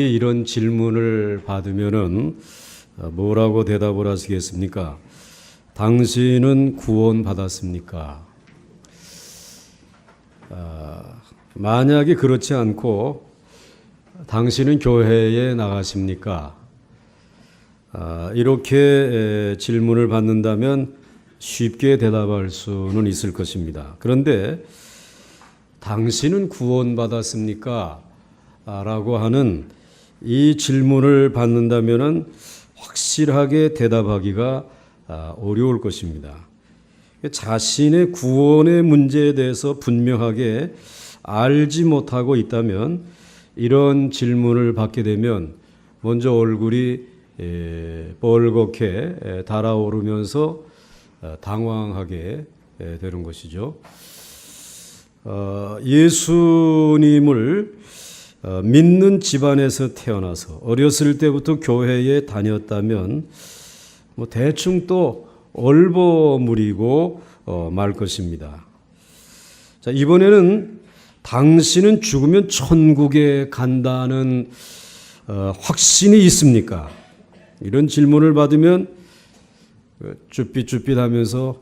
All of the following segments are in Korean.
여러분이 이런 질문을 받으면은 뭐라고 대답을 하시겠습니까? 당신은 구원받았습니까? 만약에 그렇지 않고 당신은 교회에 나가십니까? 이렇게 질문을 받는다면 쉽게 대답할 수는 있을 것입니다. 그런데 당신은 구원받았습니까? 라고 하는 이 질문을 받는다면 확실하게 대답하기가 어려울 것입니다. 자신의 구원의 문제에 대해서 분명하게 알지 못하고 있다면 이런 질문을 받게 되면 먼저 얼굴이 뻘겋게 달아오르면서 당황하게 되는 것이죠. 예수님을 믿는 집안에서 태어나서 어렸을 때부터 교회에 다녔다면 대충 또 얼버무리고 말 것입니다. 자, 이번에는 당신은 죽으면 천국에 간다는 확신이 있습니까? 이런 질문을 받으면 쭈삣쭈삣하면서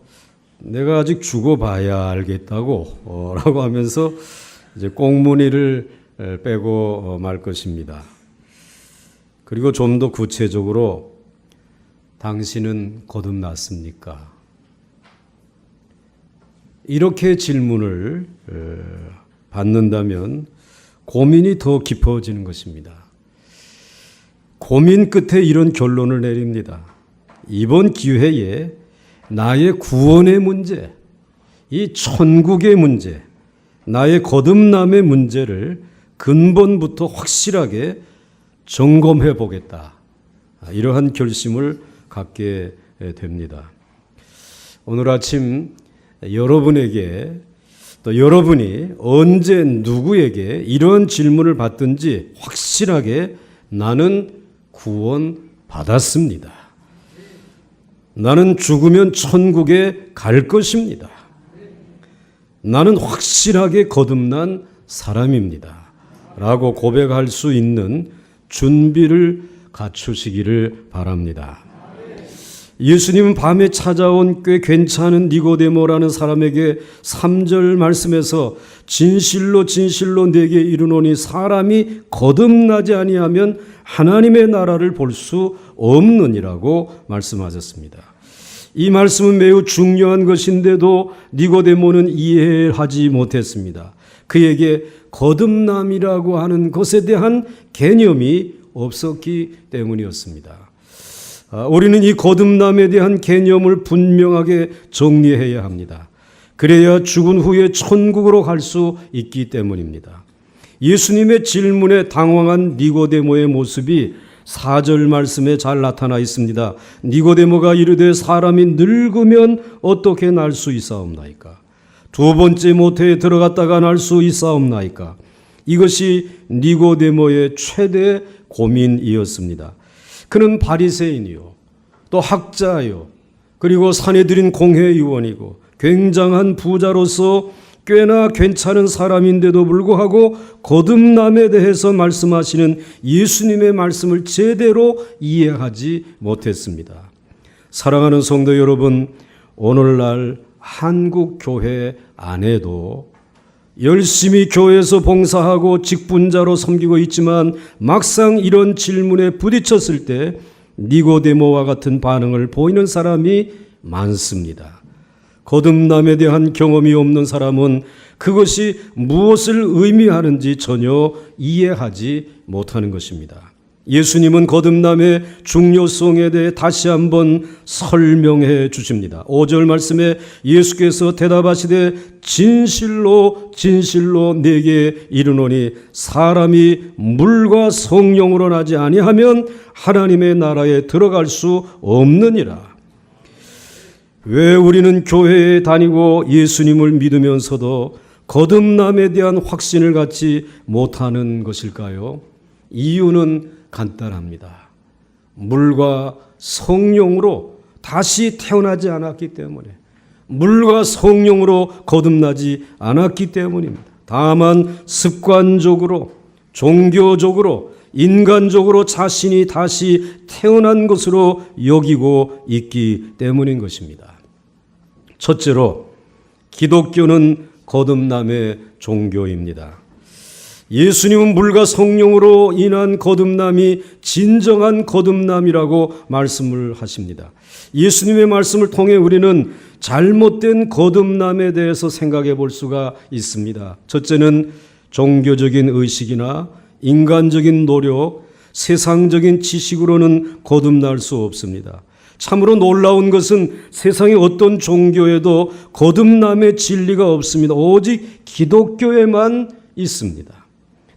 내가 아직 죽어봐야 알겠다고 라고 하면서 이제 꽁무니를 빼고 말 것입니다. 그리고 좀 더 구체적으로 당신은 거듭났습니까? 이렇게 질문을 받는다면 고민이 더 깊어지는 것입니다. 고민 끝에 이런 결론을 내립니다. 이번 기회에 나의 구원의 문제, 이 천국의 문제, 나의 거듭남의 문제를 근본부터 확실하게 점검해 보겠다. 이러한 결심을 갖게 됩니다. 오늘 아침 여러분에게 또 여러분이 언제 누구에게 이런 질문을 받든지 확실하게 나는 구원 받았습니다. 나는 죽으면 천국에 갈 것입니다. 나는 확실하게 거듭난 사람입니다. 라고 고백할 수 있는 준비를 갖추시기를 바랍니다. 예수님은 밤에 찾아온 꽤 괜찮은 니고데모라는 사람에게 3절 말씀에서 진실로 진실로 내게 이르노니 사람이 거듭나지 아니하면 하나님의 나라를 볼 수 없느니라고 말씀하셨습니다. 이 말씀은 매우 중요한 것인데도 니고데모는 이해하지 못했습니다. 그에게 거듭남이라고 하는 것에 대한 개념이 없었기 때문이었습니다. 우리는 이 거듭남에 대한 개념을 분명하게 정리해야 합니다. 그래야 죽은 후에 천국으로 갈 수 있기 때문입니다. 예수님의 질문에 당황한 니고데모의 모습이 4절 말씀에 잘 나타나 있습니다. 니고데모가 이르되 사람이 늙으면 어떻게 날 수 있사옵나이까? 두 번째 모태에 들어갔다가 날 수 있사옵나이까? 이것이 니고데모의 최대 고민이었습니다. 그는 바리새인이요, 또 학자요, 그리고 산헤드린 공회의원이고 굉장한 부자로서 꽤나 괜찮은 사람인데도 불구하고 거듭남에 대해서 말씀하시는 예수님의 말씀을 제대로 이해하지 못했습니다. 사랑하는 성도 여러분, 오늘날 한국 교회 안에도 열심히 교회에서 봉사하고 직분자로 섬기고 있지만 막상 이런 질문에 부딪혔을 때 니고데모와 같은 반응을 보이는 사람이 많습니다. 거듭남에 대한 경험이 없는 사람은 그것이 무엇을 의미하는지 전혀 이해하지 못하는 것입니다. 예수님은 거듭남의 중요성에 대해 다시 한번 설명해 주십니다. 5절 말씀에 예수께서 대답하시되 진실로 진실로 내게 이르노니 사람이 물과 성령으로 나지 아니하면 하나님의 나라에 들어갈 수 없느니라. 왜 우리는 교회에 다니고 예수님을 믿으면서도 거듭남에 대한 확신을 갖지 못하는 것일까요? 이유는 간단합니다. 물과 성령으로 다시 태어나지 않았기 때문에, 물과 성령으로 거듭나지 않았기 때문입니다. 다만 습관적으로 종교적으로 인간적으로 자신이 다시 태어난 것으로 여기고 있기 때문인 것입니다. 첫째로 기독교는 거듭남의 종교입니다. 예수님은 물과 성령으로 인한 거듭남이 진정한 거듭남이라고 말씀을 하십니다. 예수님의 말씀을 통해 우리는 잘못된 거듭남에 대해서 생각해 볼 수가 있습니다. 첫째는 종교적인 의식이나 인간적인 노력, 세상적인 지식으로는 거듭날 수 없습니다. 참으로 놀라운 것은 세상의 어떤 종교에도 거듭남의 진리가 없습니다. 오직 기독교에만 있습니다.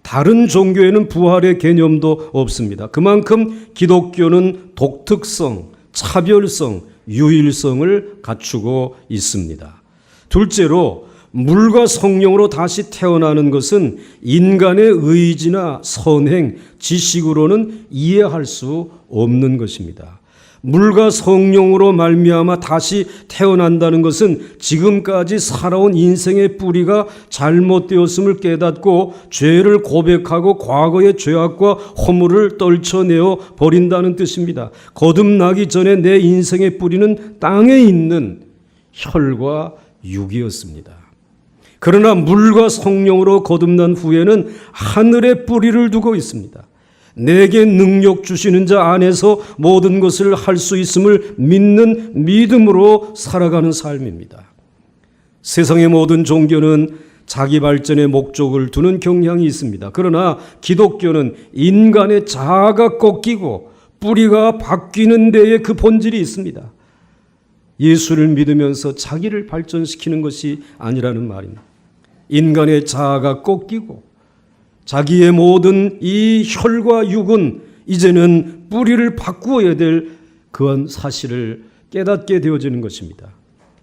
다른 종교에는 부활의 개념도 없습니다. 그만큼 기독교는 독특성, 차별성, 유일성을 갖추고 있습니다. 둘째로 물과 성령으로 다시 태어나는 것은 인간의 의지나 선행, 지식으로는 이해할 수 없는 것입니다. 물과 성령으로 말미암아 다시 태어난다는 것은 지금까지 살아온 인생의 뿌리가 잘못되었음을 깨닫고 죄를 고백하고 과거의 죄악과 허물을 떨쳐내어 버린다는 뜻입니다. 거듭나기 전에 내 인생의 뿌리는 땅에 있는 혈과 육이었습니다. 그러나 물과 성령으로 거듭난 후에는 하늘의 뿌리를 두고 있습니다. 내게 능력 주시는 자 안에서 모든 것을 할 수 있음을 믿는 믿음으로 살아가는 삶입니다. 세상의 모든 종교는 자기 발전의 목적을 두는 경향이 있습니다. 그러나 기독교는 인간의 자아가 꺾이고 뿌리가 바뀌는 데에 그 본질이 있습니다. 예수를 믿으면서 자기를 발전시키는 것이 아니라는 말입니다. 인간의 자아가 꺾이고 자기의 모든 이 혈과 육은 이제는 뿌리를 바꾸어야 될 그런 사실을 깨닫게 되어지는 것입니다.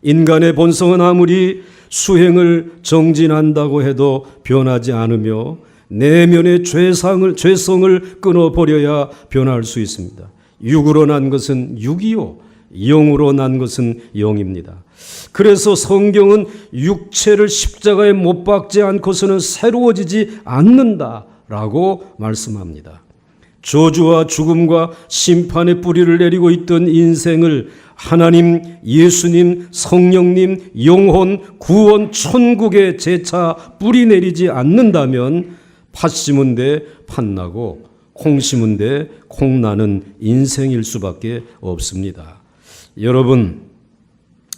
인간의 본성은 아무리 수행을 정진한다고 해도 변하지 않으며 내면의 죄성을 끊어버려야 변할 수 있습니다. 육으로 난 것은 육이요 영으로 난 것은 영입니다. 그래서 성경은 육체를 십자가에 못 박지 않고서는 새로워지지 않는다라고 말씀합니다. 저주와 죽음과 심판의 뿌리를 내리고 있던 인생을 하나님, 예수님, 성령님, 영혼, 구원, 천국에 재차 뿌리 내리지 않는다면 팥 심은 데 팥나고 콩 심은 데 콩나는 인생일 수밖에 없습니다. 여러분,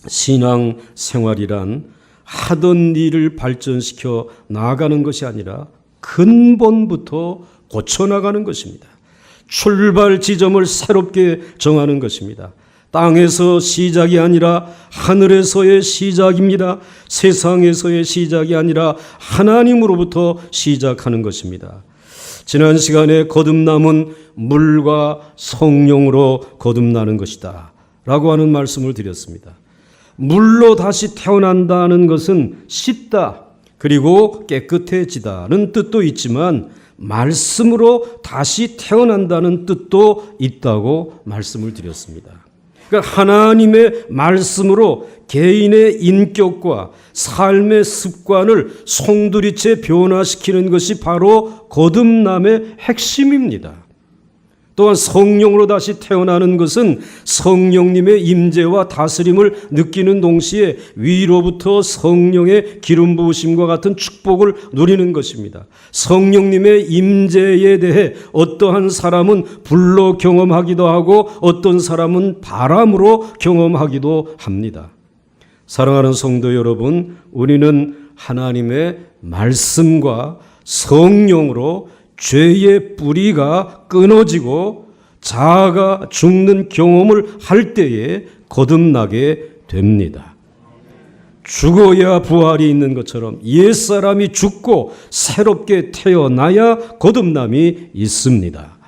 신앙 생활이란 하던 일을 발전시켜 나아가는 것이 아니라 근본부터 고쳐나가는 것입니다. 출발 지점을 새롭게 정하는 것입니다. 땅에서 시작이 아니라 하늘에서의 시작입니다. 세상에서의 시작이 아니라 하나님으로부터 시작하는 것입니다. 지난 시간에 거듭남은 물과 성령으로 거듭나는 것이다 라고 하는 말씀을 드렸습니다. 물로 다시 태어난다는 것은 씻다 그리고 깨끗해지다는 뜻도 있지만 말씀으로 다시 태어난다는 뜻도 있다고 말씀을 드렸습니다. 그러니까 하나님의 말씀으로 개인의 인격과 삶의 습관을 송두리째 변화시키는 것이 바로 거듭남의 핵심입니다. 또한 성령으로 다시 태어나는 것은 성령님의 임재와 다스림을 느끼는 동시에 위로부터 성령의 기름 부으심과 같은 축복을 누리는 것입니다. 성령님의 임재에 대해 어떠한 사람은 불로 경험하기도 하고 어떤 사람은 바람으로 경험하기도 합니다. 사랑하는 성도 여러분, 우리는 하나님의 말씀과 성령으로 죄의 뿌리가 끊어지고 자아가 죽는 경험을 할 때에 거듭나게 됩니다. 죽어야 부활이 있는 것처럼 옛사람이 죽고 새롭게 태어나야 거듭남이 있습니다.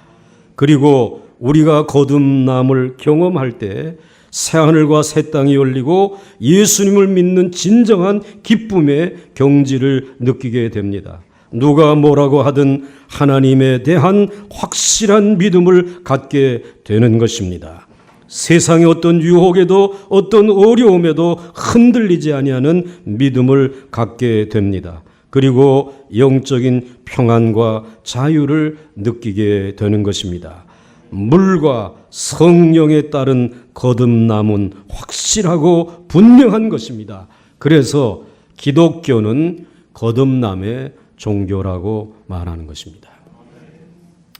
그리고 우리가 거듭남을 경험할 때 새하늘과 새 땅이 열리고 예수님을 믿는 진정한 기쁨의 경지를 느끼게 됩니다. 누가 뭐라고 하든 하나님에 대한 확실한 믿음을 갖게 되는 것입니다. 세상의 어떤 유혹에도 어떤 어려움에도 흔들리지 아니하는 믿음을 갖게 됩니다. 그리고 영적인 평안과 자유를 느끼게 되는 것입니다. 물과 성령에 따른 거듭남은 확실하고 분명한 것입니다. 그래서 기독교는 거듭남의 종교라고 말하는 것입니다.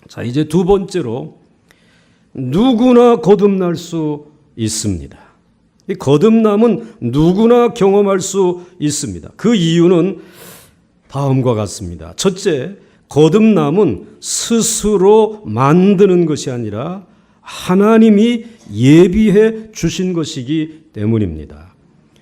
자, 이제 두 번째로 누구나 거듭날 수 있습니다. 이 거듭남은 누구나 경험할 수 있습니다. 그 이유는 다음과 같습니다. 첫째, 거듭남은 스스로 만드는 것이 아니라 하나님이 예비해 주신 것이기 때문입니다.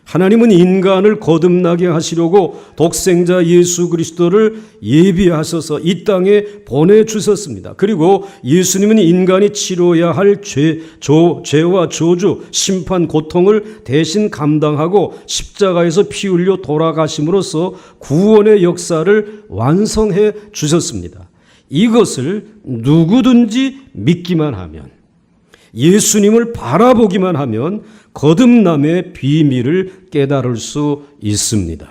하나님은 인간을 거듭나게 하시려고 독생자 예수 그리스도를 예비하셔서 이 땅에 보내주셨습니다. 그리고 예수님은 인간이 치러야 할 죄와 저주, 심판, 고통을 대신 감당하고 십자가에서 피 흘려 돌아가심으로써 구원의 역사를 완성해 주셨습니다. 이것을 누구든지 믿기만 하면, 예수님을 바라보기만 하면 거듭남의 비밀을 깨달을 수 있습니다.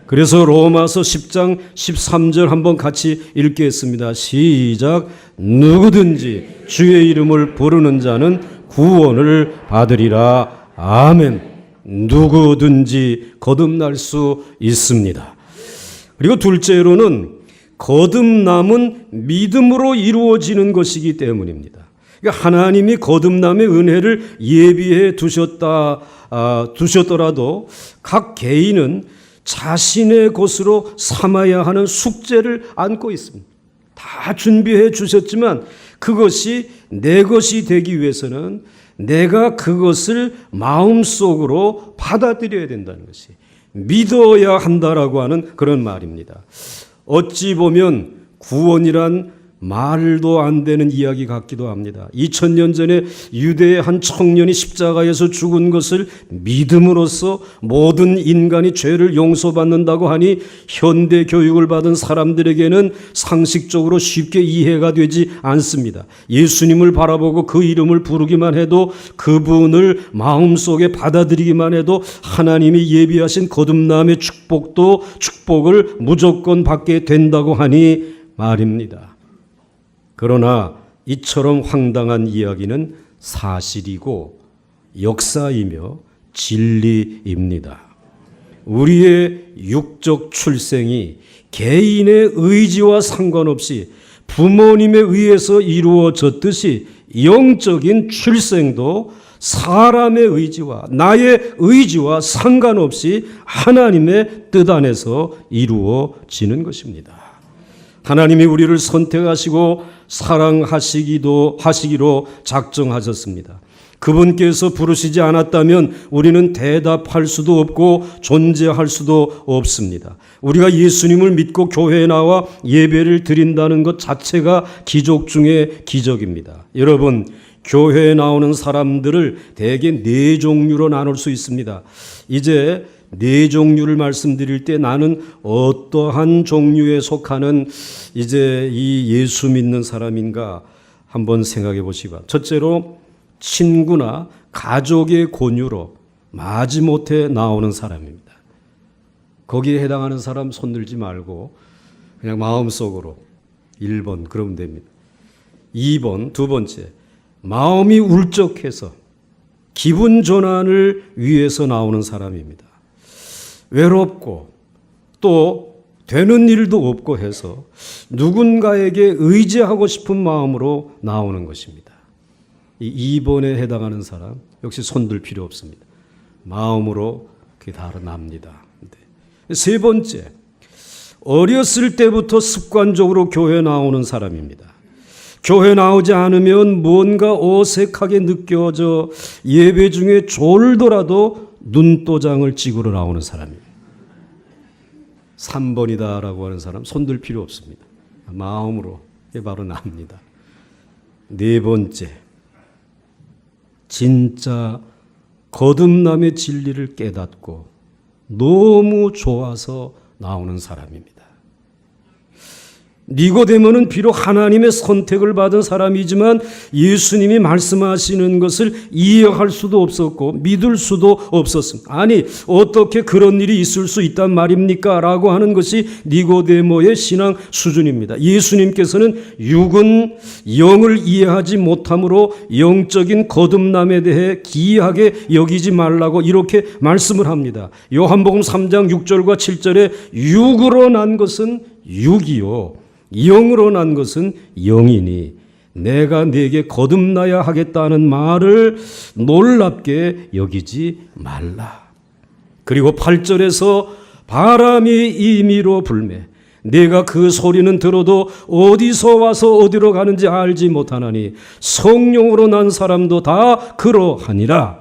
그래서 로마서 10장 13절 한번 같이 읽겠습니다. 시작. 누구든지 주의 이름을 부르는 자는 구원을 받으리라. 아멘. 누구든지 거듭날 수 있습니다. 그리고 둘째로는 거듭남은 믿음으로 이루어지는 것이기 때문입니다. 하나님이 거듭남의 은혜를 예비해 두셨더라도 각 개인은 자신의 것으로 삼아야 하는 숙제를 안고 있습니다. 다 준비해 주셨지만 그것이 내 것이 되기 위해서는 내가 그것을 마음속으로 받아들여야 된다는 것이, 믿어야 한다라고 하는 그런 말입니다. 어찌 보면 구원이란 말도 안 되는 이야기 같기도 합니다. 2000년 전에 유대의 한 청년이 십자가에서 죽은 것을 믿음으로써 모든 인간이 죄를 용서받는다고 하니 현대 교육을 받은 사람들에게는 상식적으로 쉽게 이해가 되지 않습니다. 예수님을 바라보고 그 이름을 부르기만 해도, 그분을 마음속에 받아들이기만 해도 하나님이 예비하신 거듭남의 축복을 무조건 받게 된다고 하니 말입니다. 그러나 이처럼 황당한 이야기는 사실이고 역사이며 진리입니다. 우리의 육적 출생이 개인의 의지와 상관없이 부모님에 의해서 이루어졌듯이 영적인 출생도 사람의 의지와 나의 의지와 상관없이 하나님의 뜻 안에서 이루어지는 것입니다. 하나님이 우리를 선택하시고 사랑하시기로 작정하셨습니다. 그분께서 부르시지 않았다면 우리는 대답할 수도 없고 존재할 수도 없습니다. 우리가 예수님을 믿고 교회에 나와 예배를 드린다는 것 자체가 기적 중에 기적입니다. 여러분, 교회에 나오는 사람들을 대개 네 종류로 나눌 수 있습니다. 이제 네 종류를 말씀드릴 때 나는 어떠한 종류에 속하는 이제 이 예수 믿는 사람인가 한번 생각해 보시기 바랍니다. 첫째로 친구나 가족의 권유로 마지못해 나오는 사람입니다. 거기에 해당하는 사람 손들지 말고 그냥 마음속으로 1번 그러면 됩니다. 2번, 두 번째, 마음이 울적해서 기분 전환을 위해서 나오는 사람입니다. 외롭고 또 되는 일도 없고 해서 누군가에게 의지하고 싶은 마음으로 나오는 것입니다. 이 2번에 해당하는 사람 역시 손들 필요 없습니다. 마음으로 그게 다 납니다. 세 번째, 어렸을 때부터 습관적으로 교회 나오는 사람입니다. 교회 나오지 않으면 뭔가 어색하게 느껴져 예배 중에 졸더라도 눈도장을 찍으러 나오는 사람입니다. 3번이다라고 하는 사람 손들 필요 없습니다. 마음으로 바로 납니다. 네 번째, 진짜 거듭남의 진리를 깨닫고 너무 좋아서 나오는 사람입니다. 니고데모는 비록 하나님의 선택을 받은 사람이지만 예수님이 말씀하시는 것을 이해할 수도 없었고 믿을 수도 없었습니다. 아니, 어떻게 그런 일이 있을 수 있단 말입니까? 라고 하는 것이 니고데모의 신앙 수준입니다. 예수님께서는 육은 영을 이해하지 못함으로 영적인 거듭남에 대해 기이하게 여기지 말라고 이렇게 말씀을 합니다. 요한복음 3장 6절과 7절에 육으로 난 것은 육이요 영으로 난 것은 영이니 내가 네게 거듭나야 하겠다는 말을 놀랍게 여기지 말라. 그리고 8절에서 바람이 임의로 불매 내가 그 소리는 들어도 어디서 와서 어디로 가는지 알지 못하나니 성령으로 난 사람도 다 그러하니라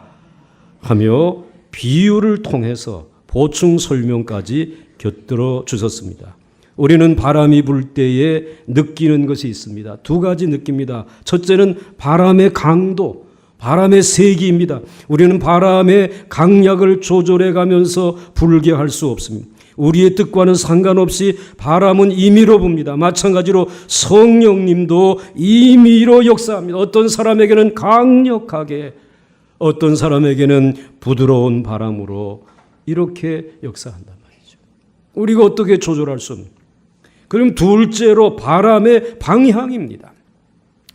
하며 비유를 통해서 보충 설명까지 곁들여 주셨습니다. 우리는 바람이 불 때에 느끼는 것이 있습니다. 두 가지 느낍니다. 첫째는 바람의 강도, 바람의 세기입니다. 우리는 바람의 강약을 조절해 가면서 불게 할 수 없습니다. 우리의 뜻과는 상관없이 바람은 임의로 붑니다. 마찬가지로 성령님도 임의로 역사합니다. 어떤 사람에게는 강력하게, 어떤 사람에게는 부드러운 바람으로 이렇게 역사한단 말이죠. 우리가 어떻게 조절할 수 없는. 그럼 둘째로 바람의 방향입니다.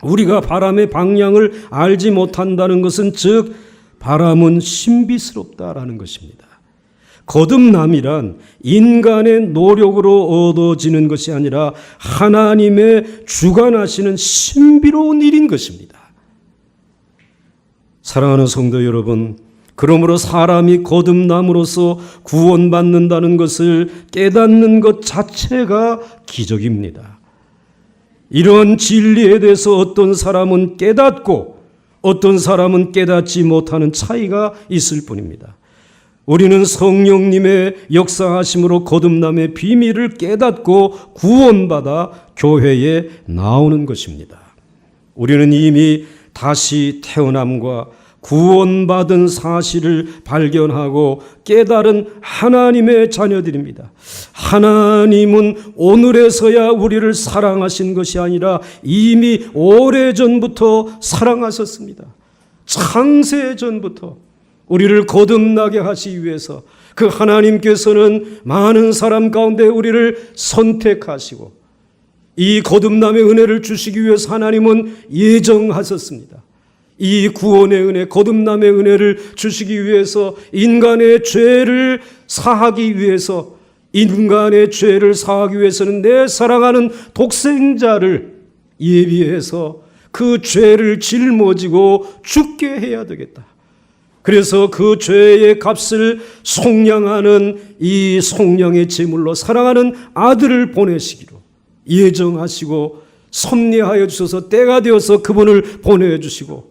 우리가 바람의 방향을 알지 못한다는 것은 즉 바람은 신비스럽다라는 것입니다. 거듭남이란 인간의 노력으로 얻어지는 것이 아니라 하나님의 주관하시는 신비로운 일인 것입니다. 사랑하는 성도 여러분, 그러므로 사람이 거듭남으로써 구원받는다는 것을 깨닫는 것 자체가 기적입니다. 이런 진리에 대해서 어떤 사람은 깨닫고 어떤 사람은 깨닫지 못하는 차이가 있을 뿐입니다. 우리는 성령님의 역사하심으로 거듭남의 비밀을 깨닫고 구원받아 교회에 나오는 것입니다. 우리는 이미 다시 태어남과 구원받은 사실을 발견하고 깨달은 하나님의 자녀들입니다. 하나님은 오늘에서야 우리를 사랑하신 것이 아니라 이미 오래전부터 사랑하셨습니다. 창세전부터 우리를 거듭나게 하시기 위해서 그 하나님께서는 많은 사람 가운데 우리를 선택하시고 이 거듭남의 은혜를 주시기 위해서 하나님은 예정하셨습니다. 이 구원의 은혜, 거듭남의 은혜를 주시기 위해서 인간의 죄를 사하기 위해서 인간의 죄를 사하기 위해서는 내 사랑하는 독생자를 예비해서 그 죄를 짊어지고 죽게 해야 되겠다. 그래서 그 죄의 값을 속량하는 이 속량의 제물로 사랑하는 아들을 보내시기로 예정하시고 섭리하여 주셔서 때가 되어서 그분을 보내주시고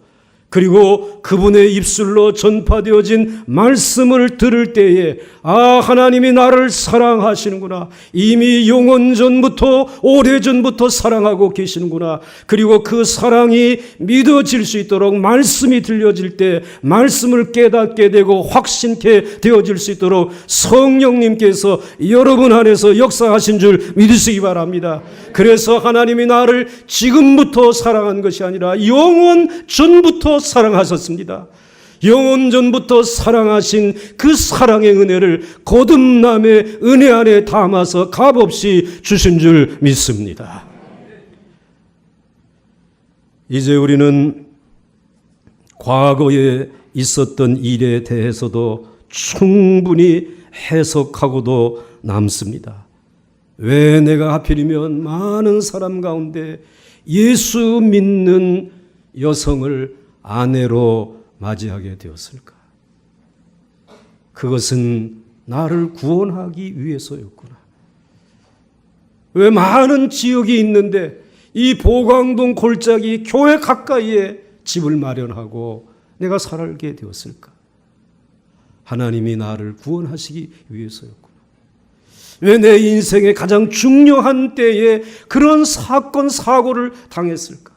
그리고 그분의 입술로 전파되어진 말씀을 들을 때에 아, 하나님이 나를 사랑하시는구나. 이미 영원전부터 오래전부터 사랑하고 계시는구나. 그리고 그 사랑이 믿어질 수 있도록 말씀이 들려질 때 말씀을 깨닫게 되고 확신케 되어질 수 있도록 성령님께서 여러분 안에서 역사하신 줄 믿으시기 바랍니다. 그래서 하나님이 나를 지금부터 사랑한 것이 아니라 영원전부터 사랑하셨습니다. 영원전부터 사랑하신 그 사랑의 은혜를 거듭남의 은혜 안에 담아서 값없이 주신 줄 믿습니다. 이제 우리는 과거에 있었던 일에 대해서도 충분히 해석하고도 남습니다. 왜 내가 하필이면 많은 사람 가운데 예수 믿는 여성을 아내로 맞이하게 되었을까? 그것은 나를 구원하기 위해서였구나. 왜 많은 지역이 있는데 이 보광동 골짜기 교회 가까이에 집을 마련하고 내가 살게 되었을까? 하나님이 나를 구원하시기 위해서였구나. 왜 내 인생의 가장 중요한 때에 그런 사건 사고를 당했을까?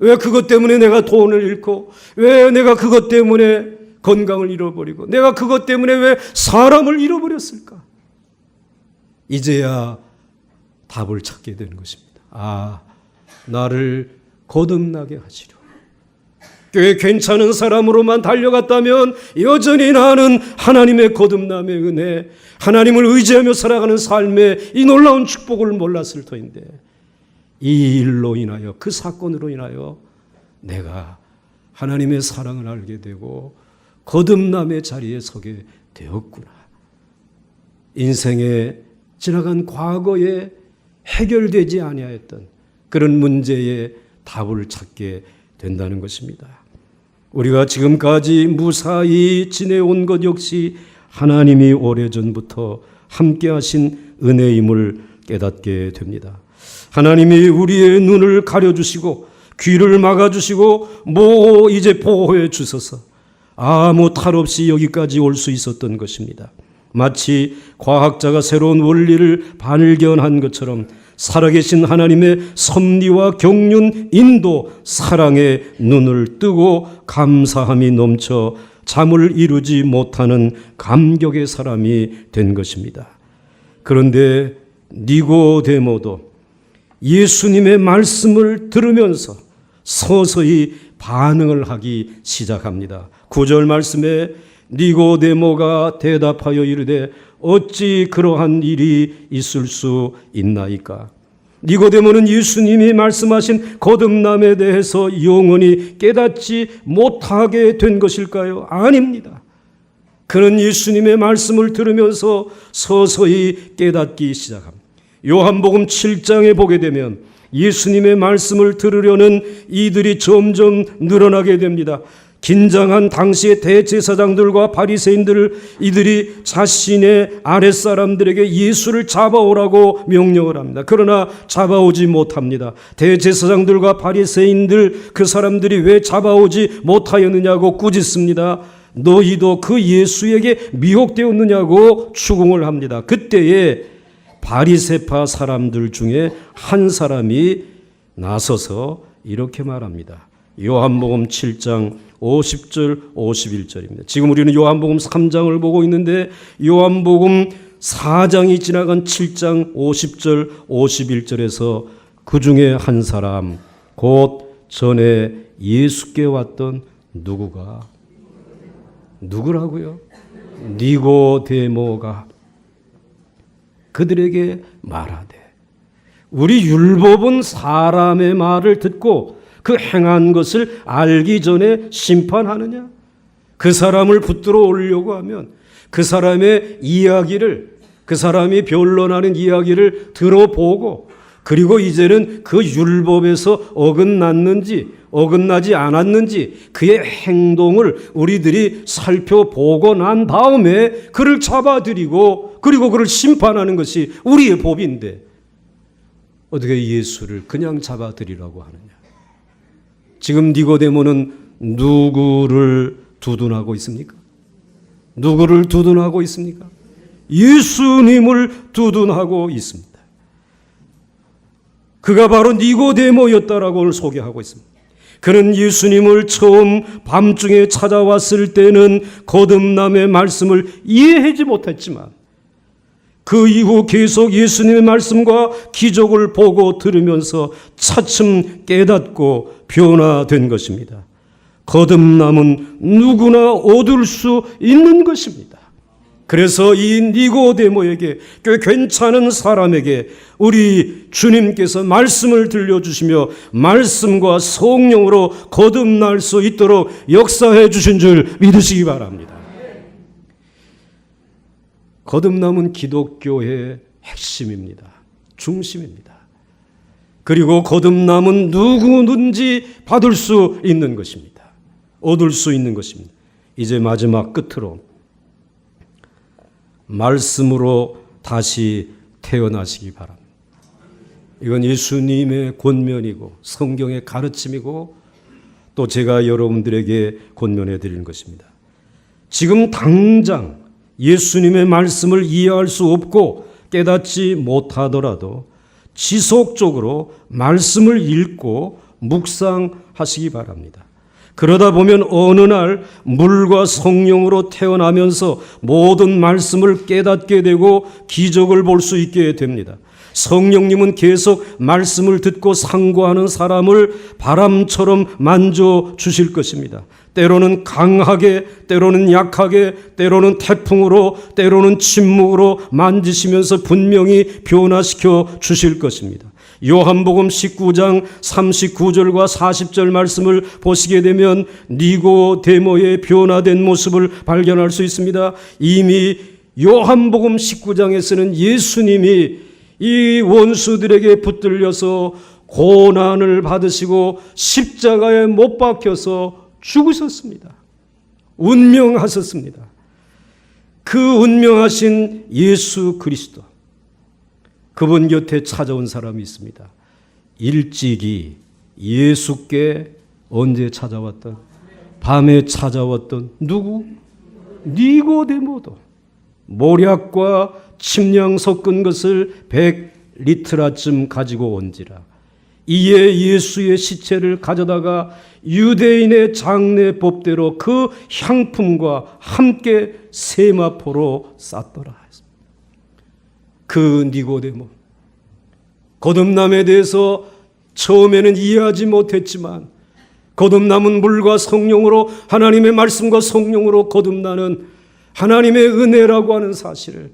왜 그것 때문에 내가 돈을 잃고 왜 내가 그것 때문에 건강을 잃어버리고 내가 그것 때문에 왜 사람을 잃어버렸을까? 이제야 답을 찾게 되는 것입니다. 아, 나를 거듭나게 하시려. 꽤 괜찮은 사람으로만 달려갔다면 여전히 나는 하나님의 거듭남의 은혜, 하나님을 의지하며 살아가는 삶의 이 놀라운 축복을 몰랐을 터인데, 이 일로 인하여, 그 사건으로 인하여 내가 하나님의 사랑을 알게 되고 거듭남의 자리에 서게 되었구나. 인생에 지나간 과거에 해결되지 아니하였던 그런 문제의 답을 찾게 된다는 것입니다. 우리가 지금까지 무사히 지내온 것 역시 하나님이 오래전부터 함께하신 은혜임을 깨닫게 됩니다. 하나님이 우리의 눈을 가려주시고 귀를 막아주시고 이제 보호해 주셔서 아무 탈 없이 여기까지 올 수 있었던 것입니다. 마치 과학자가 새로운 원리를 발견한 것처럼 살아계신 하나님의 섭리와 경륜, 인도, 사랑의 눈을 뜨고 감사함이 넘쳐 잠을 이루지 못하는 감격의 사람이 된 것입니다. 그런데 니고데모도 예수님의 말씀을 들으면서 서서히 반응을 하기 시작합니다. 9절 말씀에 니고데모가 대답하여 이르되 어찌 그러한 일이 있을 수 있나이까? 니고데모는 예수님이 말씀하신 거듭남에 대해서 영원히 깨닫지 못하게 된 것일까요? 아닙니다. 그는 예수님의 말씀을 들으면서 서서히 깨닫기 시작합니다. 요한복음 7장에 보게 되면 예수님의 말씀을 들으려는 이들이 점점 늘어나게 됩니다. 긴장한 당시의 대제사장들과 바리새인들, 이들이 자신의 아랫사람들에게 예수를 잡아오라고 명령을 합니다. 그러나 잡아오지 못합니다. 대제사장들과 바리새인들, 그 사람들이 왜 잡아오지 못하였느냐고 꾸짖습니다. 너희도 그 예수에게 미혹되었느냐고 추궁을 합니다. 그때에 바리새파 사람들 중에 한 사람이 나서서 이렇게 말합니다. 요한복음 7장 50절 51절입니다. 지금 우리는 요한복음 3장을 보고 있는데 요한복음 4장이 지나간 7장 50절 51절에서 그 중에 한 사람, 곧 전에 예수께 왔던 누구라고요? 니고데모가 그들에게 말하되, 우리 율법은 사람의 말을 듣고 그 행한 것을 알기 전에 심판하느냐? 그 사람을 붙들어 오려고 하면 그 사람의 이야기를, 그 사람이 변론하는 이야기를 들어보고, 그리고 이제는 그 율법에서 어긋났는지 어긋나지 않았는지 그의 행동을 우리들이 살펴보고 난 다음에 그를 잡아들이고 그리고 그를 심판하는 것이 우리의 법인데, 어떻게 예수를 그냥 잡아들이라고 하느냐? 지금 니고데모는 누구를 두둔하고 있습니까? 누구를 두둔하고 있습니까? 예수님을 두둔하고 있습니다. 그가 바로 니고데모였다라고 오늘 소개하고 있습니다. 그는 예수님을 처음 밤중에 찾아왔을 때는 거듭남의 말씀을 이해하지 못했지만 그 이후 계속 예수님의 말씀과 기적을 보고 들으면서 차츰 깨닫고 변화된 것입니다. 거듭남은 누구나 얻을 수 있는 것입니다. 그래서 이 니고데모에게, 꽤 괜찮은 사람에게 우리 주님께서 말씀을 들려주시며 말씀과 성령으로 거듭날 수 있도록 역사해 주신 줄 믿으시기 바랍니다. 거듭남은 기독교의 핵심입니다. 중심입니다. 그리고 거듭남은 누구든지 받을 수 있는 것입니다. 얻을 수 있는 것입니다. 이제 마지막 끝으로 말씀으로 다시 태어나시기 바랍니다. 이건 예수님의 권면이고 성경의 가르침이고 또 제가 여러분들에게 권면해 드리는 것입니다. 지금 당장 예수님의 말씀을 이해할 수 없고 깨닫지 못하더라도 지속적으로 말씀을 읽고 묵상하시기 바랍니다. 그러다 보면 어느 날 물과 성령으로 태어나면서 모든 말씀을 깨닫게 되고 기적을 볼 수 있게 됩니다. 성령님은 계속 말씀을 듣고 상고하는 사람을 바람처럼 만져 주실 것입니다. 때로는 강하게, 때로는 약하게, 때로는 태풍으로, 때로는 침묵으로 만지시면서 분명히 변화시켜 주실 것입니다. 요한복음 19장 39절과 40절 말씀을 보시게 되면 니고데모의 변화된 모습을 발견할 수 있습니다. 이미 요한복음 19장에서는 예수님이 이 원수들에게 붙들려서 고난을 받으시고 십자가에 못 박혀서 죽으셨습니다. 운명하셨습니다. 그 운명하신 예수 그리스도, 그분 곁에 찾아온 사람이 있습니다. 일찍이 예수께 언제 찾아왔던? 밤에 찾아왔던 누구? 니고데모도 모략과 침량 섞은 것을 100리트라쯤 가지고 온지라. 이에 예수의 시체를 가져다가 유대인의 장례법대로 그 향품과 함께 세마포로 쌌더라. 그 니고데모, 거듭남에 대해서 처음에는 이해하지 못했지만 거듭남은 물과 성령으로, 하나님의 말씀과 성령으로 거듭나는 하나님의 은혜라고 하는 사실을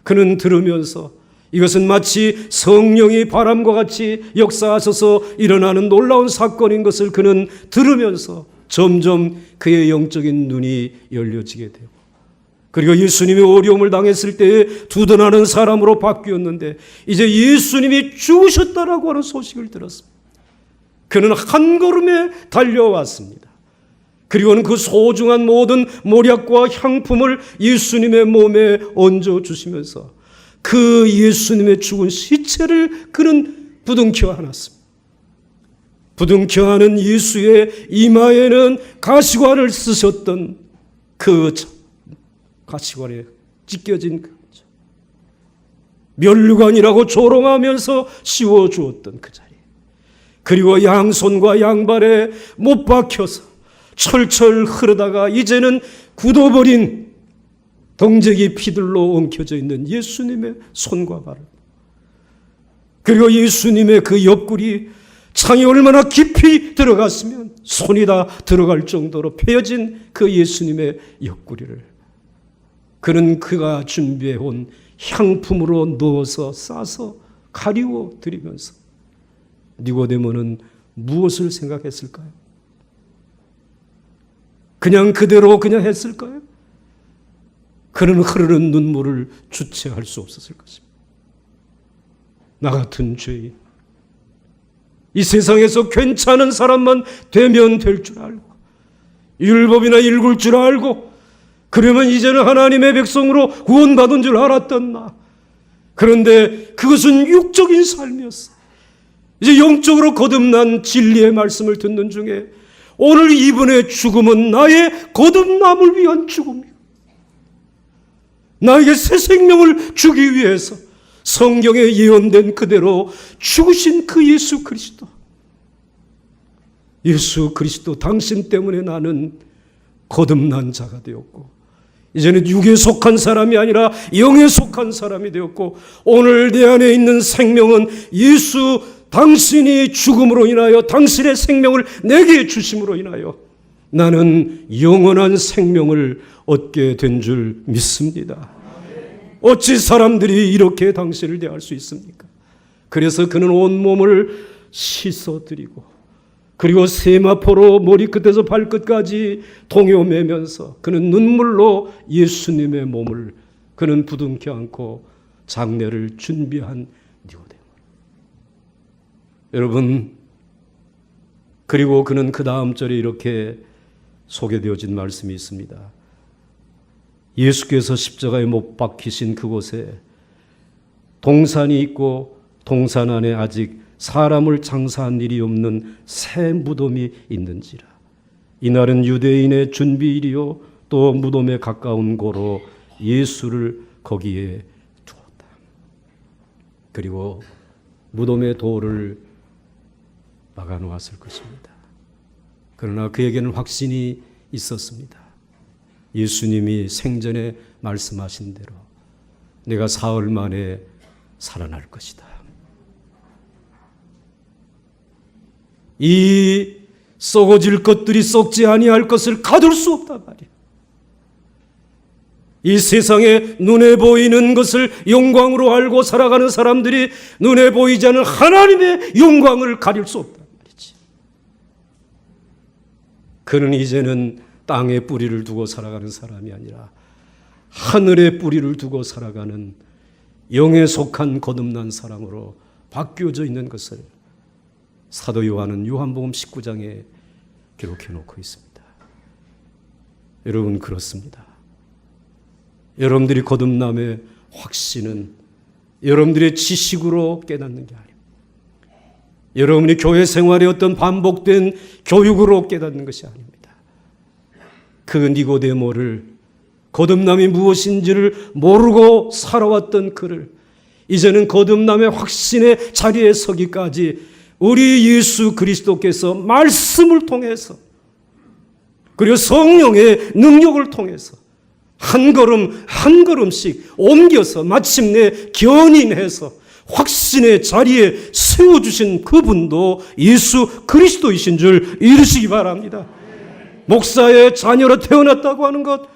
그는 들으면서 이것은 마치 성령이 바람과 같이 역사하셔서 일어나는 놀라운 사건인 것을 그는 들으면서 점점 그의 영적인 눈이 열려지게 되고, 그리고 예수님이 어려움을 당했을 때에 두둔하는 사람으로 바뀌었는데 이제 예수님이 죽으셨다라고 하는 소식을 들었습니다. 그는 한 걸음에 달려왔습니다. 그리고는 그 소중한 모든 모략과 향품을 예수님의 몸에 얹어주시면서 그 예수님의 죽은 시체를 그는 부둥켜 안았습니다. 부둥켜 안은 예수의 이마에는 가시관을 쓰셨던 그 가시관에 찢겨진 그 면류관이라고 조롱하면서 씌워주었던 그 자리, 그리고 양손과 양발에 못 박혀서 철철 흐르다가 이제는 굳어버린 동재기 피들로 엉켜져 있는 예수님의 손과 발을, 그리고 예수님의 그 옆구리, 창이 얼마나 깊이 들어갔으면 손이 다 들어갈 정도로 베어진 그 예수님의 옆구리를 그는 그가 준비해온 향품으로 넣어서 싸서 가리워 드리면서, 니고데모는 무엇을 생각했을까요? 그냥 그대로 그냥 했을까요? 그는 흐르는 눈물을 주체할 수 없었을 것입니다. 나 같은 죄인, 이 세상에서 괜찮은 사람만 되면 될 줄 알고, 율법이나 읽을 줄 알고, 그러면 이제는 하나님의 백성으로 구원받은 줄 알았던 나. 그런데 그것은 육적인 삶이었어. 이제 영적으로 거듭난 진리의 말씀을 듣는 중에 오늘 이분의 죽음은 나의 거듭남을 위한 죽음이고, 나에게 새 생명을 주기 위해서 성경에 예언된 그대로 죽으신 그 예수 그리스도, 예수 그리스도 당신 때문에 나는 거듭난 자가 되었고, 이제는 육에 속한 사람이 아니라 영에 속한 사람이 되었고, 오늘 내 안에 있는 생명은 예수 당신이 죽음으로 인하여 당신의 생명을 내게 주심으로 인하여 나는 영원한 생명을 얻게 된 줄 믿습니다. 어찌 사람들이 이렇게 당신을 대할 수 있습니까? 그래서 그는 온몸을 씻어드리고, 그리고 세마포로 머리끝에서 발끝까지 동요매면서 그는 눈물로 예수님의 몸을 그는 부둥켜 안고 장례를 준비한 니고데모. 여러분, 그리고 그는 그 다음 절에 이렇게 소개되어진 말씀이 있습니다. 예수께서 십자가에 못 박히신 그곳에 동산이 있고 동산 안에 아직 사람을 장사한 일이 없는 새 무덤이 있는지라. 이날은 유대인의 준비일이요 또 무덤에 가까운 고로 예수를 거기에 두었다. 그리고 무덤의 돌을 막아놓았을 것입니다. 그러나 그에게는 확신이 있었습니다. 예수님이 생전에 말씀하신 대로 내가 사흘 만에 살아날 것이다. 이 썩어질 것들이 썩지 아니할 것을 가둘 수 없단 말이에요. 이 세상에 눈에 보이는 것을 영광으로 알고 살아가는 사람들이 눈에 보이지 않는 하나님의 영광을 가릴 수 없단 말이지. 그는 이제는 땅에 뿌리를 두고 살아가는 사람이 아니라 하늘에 뿌리를 두고 살아가는 영에 속한 거듭난 사람으로 바뀌어져 있는 것을 사도 요한은 요한복음 19장에 기록해 놓고 있습니다. 여러분, 그렇습니다. 여러분들이 거듭남의 확신은 여러분들의 지식으로 깨닫는 게 아닙니다. 여러분이 교회 생활의 어떤 반복된 교육으로 깨닫는 것이 아닙니다. 그 니고데모를, 거듭남이 무엇인지를 모르고 살아왔던 그를 이제는 거듭남의 확신의 자리에 서기까지 우리 예수 그리스도께서 말씀을 통해서 그리고 성령의 능력을 통해서 한 걸음 한 걸음씩 옮겨서 마침내 견인해서 확신의 자리에 세워주신 그분도 예수 그리스도이신 줄 믿으시기 바랍니다. 목사의 자녀로 태어났다고 하는 것,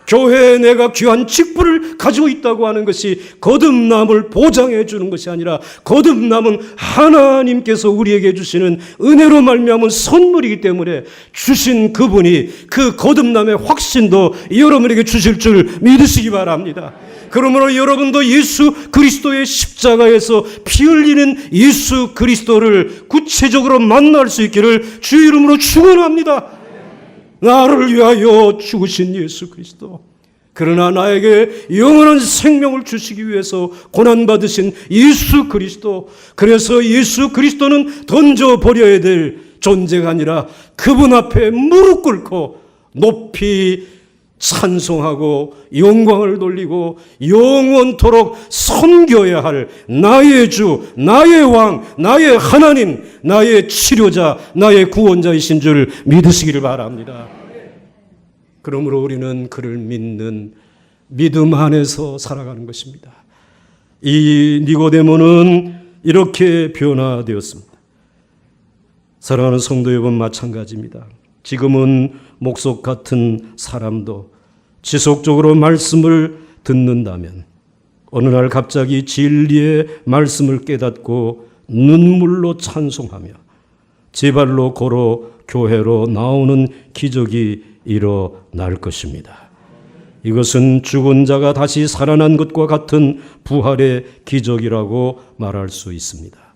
교회에 내가 귀한 직분을 가지고 있다고 하는 것이 거듭남을 보장해 주는 것이 아니라 거듭남은 하나님께서 우리에게 주시는 은혜로 말미암은 선물이기 때문에 주신 그분이 그 거듭남의 확신도 여러분에게 주실 줄 믿으시기 바랍니다. 그러므로 여러분도 예수 그리스도의 십자가에서 피 흘리는 예수 그리스도를 구체적으로 만날 수 있기를 주 이름으로 축원합니다. 나를 위하여 죽으신 예수 그리스도, 그러나 나에게 영원한 생명을 주시기 위해서 고난받으신 예수 그리스도, 그래서 예수 그리스도는 던져버려야 될 존재가 아니라 그분 앞에 무릎 꿇고 높이 찬송하고 영광을 돌리고 영원토록 섬겨야 할 나의 주, 나의 왕, 나의 하나님, 나의 치료자, 나의 구원자이신 줄 믿으시기를 바랍니다. 그러므로 우리는 그를 믿는 믿음 안에서 살아가는 것입니다. 이 니고데모는 이렇게 변화되었습니다. 사랑하는 성도 여러분, 마찬가지입니다. 지금은 목석 같은 사람도 지속적으로 말씀을 듣는다면 어느 날 갑자기 진리의 말씀을 깨닫고 눈물로 찬송하며 제 발로 걸어 교회로 나오는 기적이 일어날 것입니다. 이것은 죽은 자가 다시 살아난 것과 같은 부활의 기적이라고 말할 수 있습니다.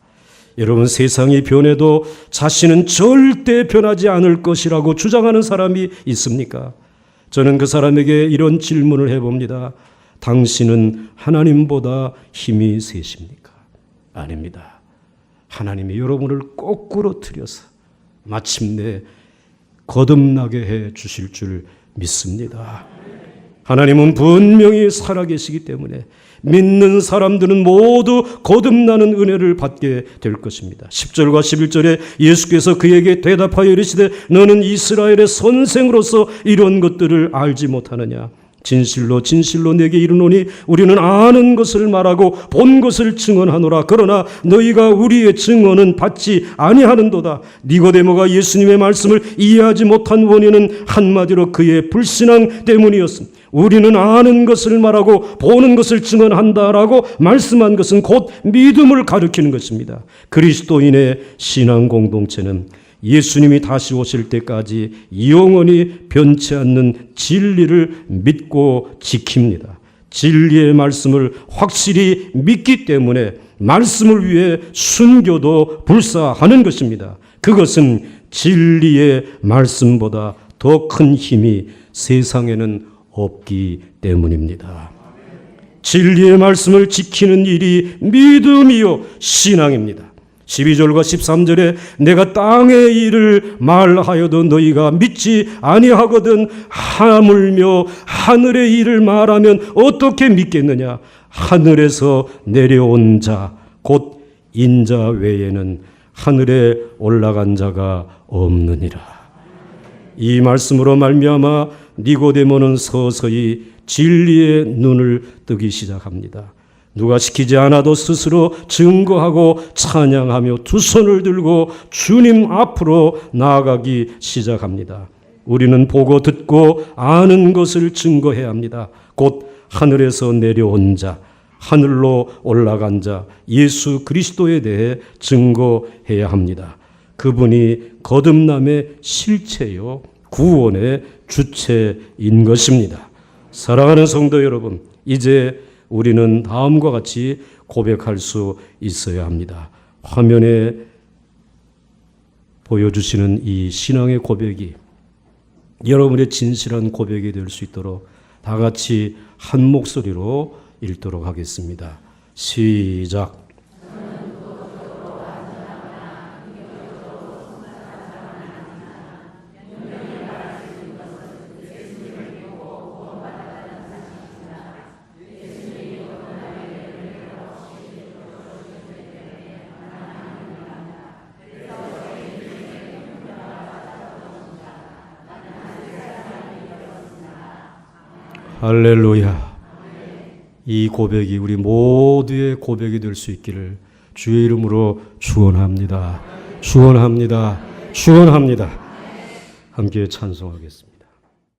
여러분, 세상이 변해도 자신은 절대 변하지 않을 것이라고 주장하는 사람이 있습니까? 저는 그 사람에게 이런 질문을 해봅니다. 당신은 하나님보다 힘이 세십니까? 아닙니다. 하나님이 여러분을 거꾸로 틀어서 마침내 거듭나게 해 주실 줄 믿습니다. 하나님은 분명히 살아계시기 때문에 믿는 사람들은 모두 거듭나는 은혜를 받게 될 것입니다. 10절과 11절에 예수께서 그에게 대답하여 이르시되 너는 이스라엘의 선생으로서 이런 것들을 알지 못하느냐? 진실로 진실로 내게 이르노니 우리는 아는 것을 말하고 본 것을 증언하노라. 그러나 너희가 우리의 증언은 받지 아니하는도다. 니고데모가 예수님의 말씀을 이해하지 못한 원인은 한마디로 그의 불신앙 때문이었습니다. 우리는 아는 것을 말하고 보는 것을 증언한다라고 말씀한 것은 곧 믿음을 가리키는 것입니다. 그리스도인의 신앙 공동체는 예수님이 다시 오실 때까지 영원히 변치 않는 진리를 믿고 지킵니다. 진리의 말씀을 확실히 믿기 때문에 말씀을 위해 순교도 불사하는 것입니다. 그것은 진리의 말씀보다 더 큰 힘이 세상에는 없기 때문입니다. 진리의 말씀을 지키는 일이 믿음이요 신앙입니다. 12절과 13절에 내가 땅의 일을 말하여도 너희가 믿지 아니하거든 하물며 하늘의 일을 말하면 어떻게 믿겠느냐? 하늘에서 내려온 자 곧 인자 외에는 하늘에 올라간 자가 없느니라. 이 말씀으로 말미암아 니고데모는 서서히 진리의 눈을 뜨기 시작합니다. 누가 시키지 않아도 스스로 증거하고 찬양하며 두 손을 들고 주님 앞으로 나아가기 시작합니다. 우리는 보고 듣고 아는 것을 증거해야 합니다. 곧 하늘에서 내려온 자, 하늘로 올라간 자, 예수 그리스도에 대해 증거해야 합니다. 그분이 거듭남의 실체요, 구원의 주체인 것입니다. 사랑하는 성도 여러분, 이제 우리는 다음과 같이 고백할 수 있어야 합니다. 화면에 보여주시는 이 신앙의 고백이 여러분의 진실한 고백이 될 수 있도록 다 같이 한 목소리로 읽도록 하겠습니다. 시작. 할렐루야. 이 고백이 우리 모두의 고백이 될 수 있기를 주의 이름으로 축원합니다. 축원합니다. 축원합니다. 함께 찬송하겠습니다.